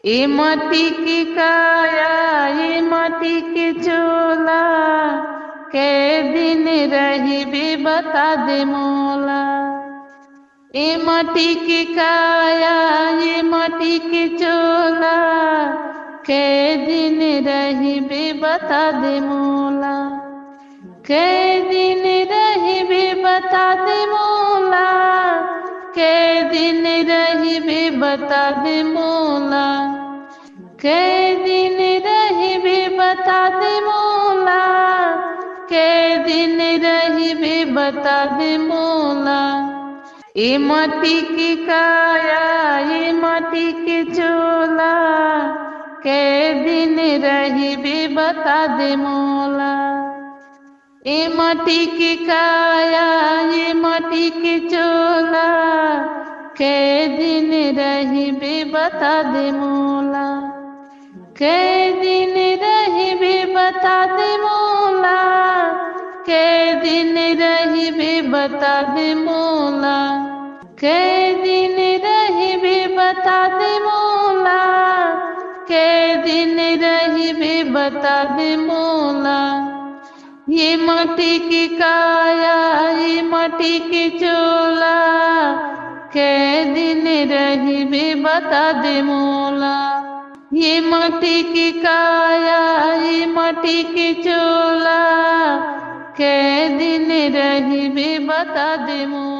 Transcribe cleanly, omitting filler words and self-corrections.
ए माटी की काया ए माटी के चोला के दिन रही बे बता दे मोला। ए माटी की काया ए माटी के चोला के दिन रही बे बता दे मोला। के दिन रही बे बता दे मोला। के दिन रही बे बता दे मोला। के दिन रही बे बता दे मोला। के दिन रही बे बता दे मोला। ए माटी की काया ए माटी के चोला के दिन रही बे बता दे मोला। ए माटी की काया ए माटी के चोला के दिन रही बे बता दे मोला। के दिन रही बे बता दे मोला। के दिन रही बे बता दे मोला। के दिन रही बे बता दे मोला। के दिन रही बे बता दे मोला। ये माटी की काया ये माटी के चोला के दिन रही बे बता दे मोला। ये माटी की काया ये माटी के चोला के दिन रही बे बता दे मोला।